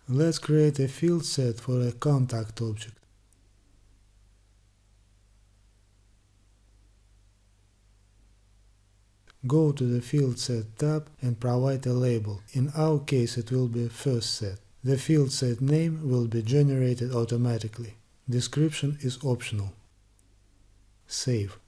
Let's create a field set for a contact object. Go to the Field Set tab and provide a label. In our case it will be first set. The field set name will be generated automatically. Description is optional. Save.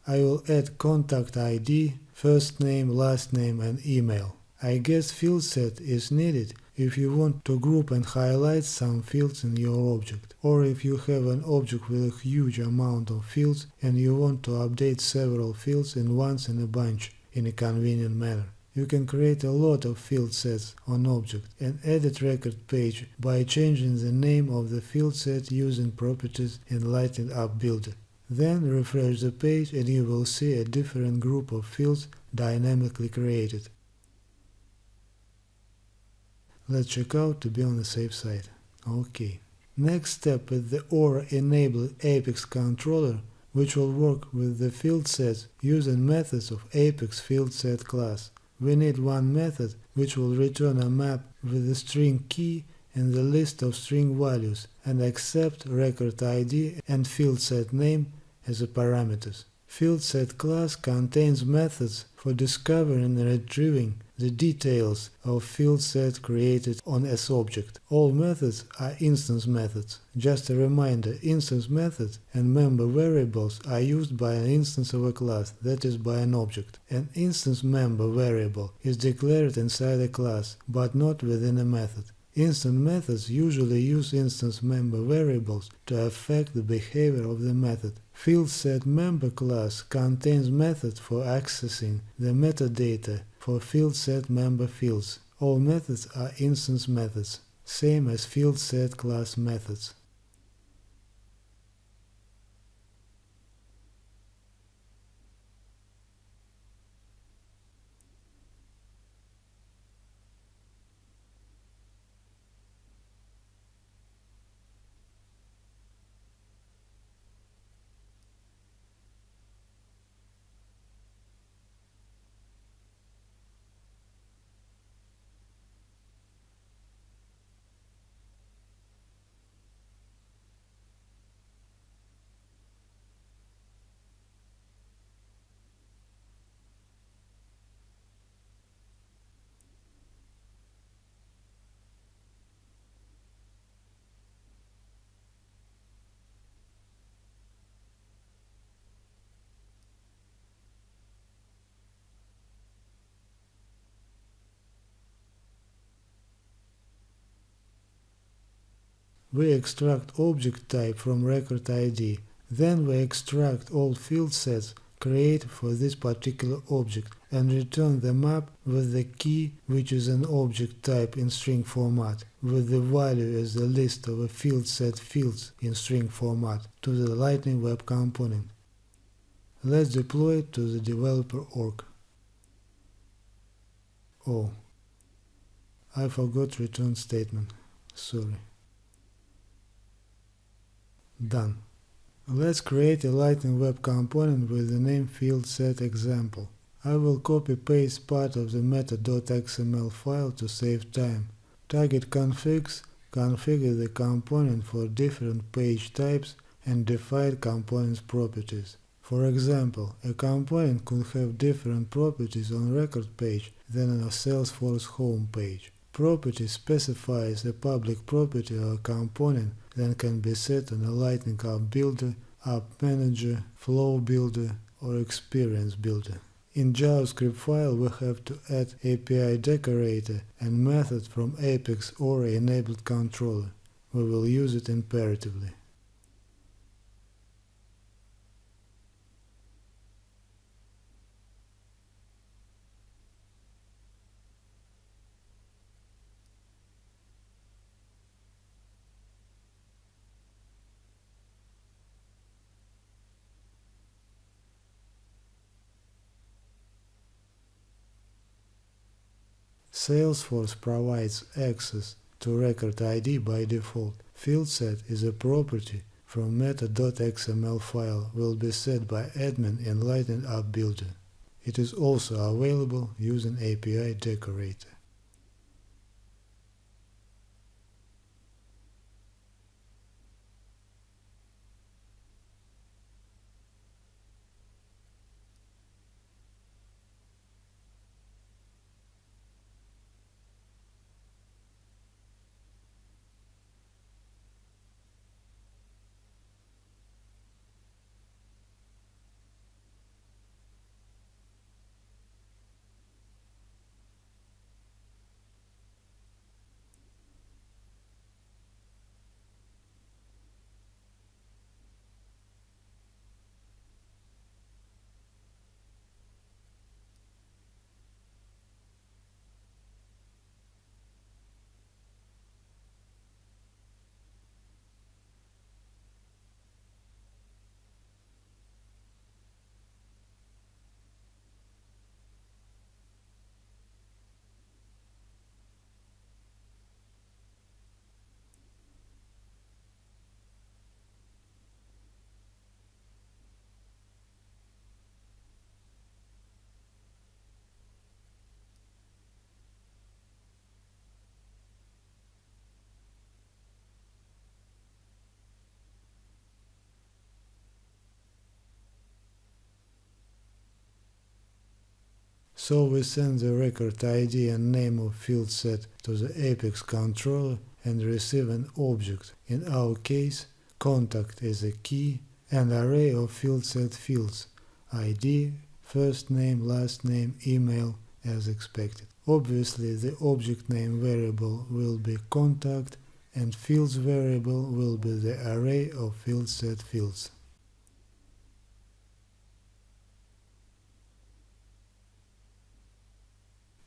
I will add contact ID, first name, last name and email. I guess field set is needed if you want to group and highlight some fields in your object, or if you have an object with a huge amount of fields and you want to update several fields in once in a bunch in a convenient manner. You can create a lot of field sets on object and edit record page by changing the name of the field set using properties in Lighting Up Builder. Then refresh the page and you will see a different group of fields dynamically created. Let's check out to be on the safe side. OK. Next step is the OR enabled Apex controller, which will work with the field sets using methods of Apex FieldSet class. We need one method which will return a map with the string key and the list of string values and accept record ID and field set name as the parameters. FieldSet class contains methods for discovering and retrieving the details of field set created on S object. All methods are instance methods. Just a reminder, instance methods and member variables are used by an instance of a class, that is by an object. An instance member variable is declared inside a class, but not within a method. Instance methods usually use instance member variables to affect the behavior of the method. FieldSet member class contains methods for accessing the metadata for FieldSet member fields. All methods are instance methods, same as FieldSet class methods. We extract object type from record ID. Then we extract all field sets created for this particular object and return the map with the key, which is an object type in string format, with the value as the list of a field set fields in string format, to the Lightning Web component. Let's deploy it to the developer org. Oh, I forgot return statement. Sorry. Done. Let's create a Lightning Web component with the name FieldSetExample. I will copy-paste part of the meta.xml file to save time. Target configs configure the component for different page types and define component's properties. For example, a component could have different properties on record page than on a Salesforce home page. Property specifies a public property of a component that can be set on a Lightning App Builder, App Manager, Flow Builder, or Experience Builder. In JavaScript file we have to add API decorator and method from Apex or enabled controller. We will use it imperatively. Salesforce provides access to record ID by default. FieldSet is a property from meta.xml file will be set by admin in Lightning App Builder. It is also available using API decorator. So we send the record ID and name of field set to the Apex controller and receive an object. In our case, contact is a key, an array of field set fields, ID, first name, last name, email, as expected. Obviously, the object name variable will be contact, and fields variable will be the array of field set fields.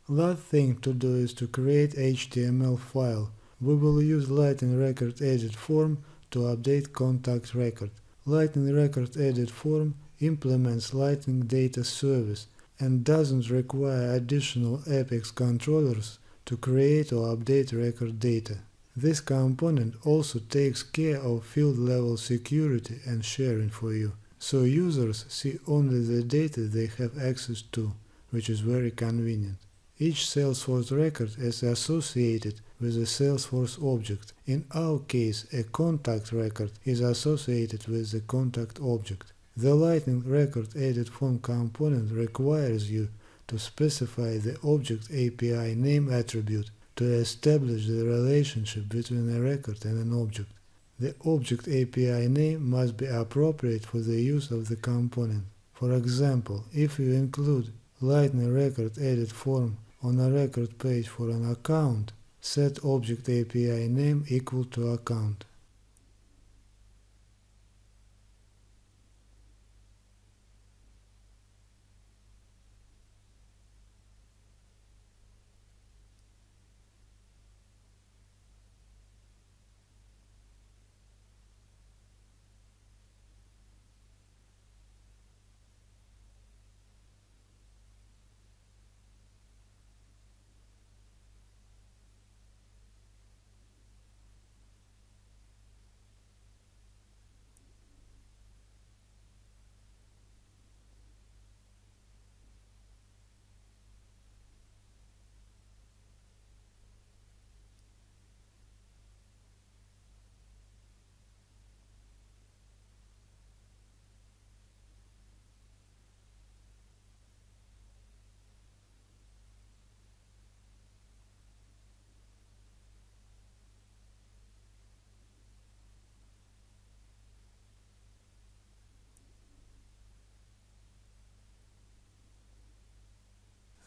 Last thing to do is to create HTML file. We will use Lightning Record Edit form to update contact record. Lightning Record Edit form implements Lightning Data Service and doesn't require additional Apex controllers to create or update record data. This component also takes care of field level security and sharing for you, so users see only the data they have access to, which is very convenient. Each Salesforce record is associated with a Salesforce object. In our case, a contact record is associated with the contact object. The Lightning Record Edit Form component requires you to specify the object API name attribute to establish the relationship between a record and an object. The object API name must be appropriate for the use of the component. For example, if you include Lightning Record Edit Form on a record page for an account, set object API name equal to account.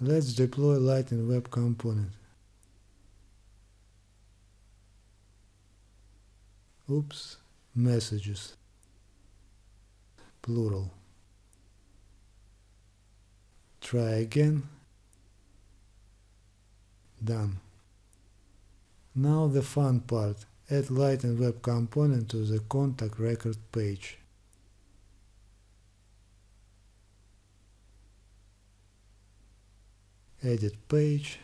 Let's deploy Lightning Web Component. Oops, messages, plural. Try again. Done. Now the fun part. Add Lightning Web Component to the contact record page. Edit page.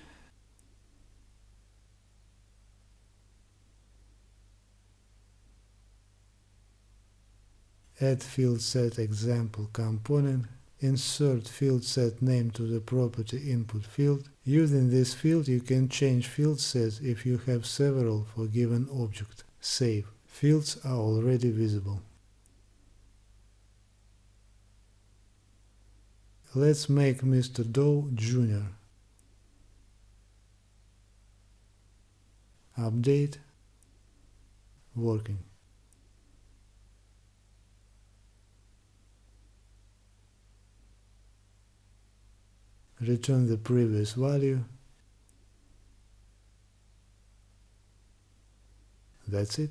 Add field set example component. Insert field set name to the property input field. Using this field you can change field sets if you have several for given object. Save. Fields are already visible. Let's make Mr. Doe Jr. Update. Working. Return the previous value. That's it.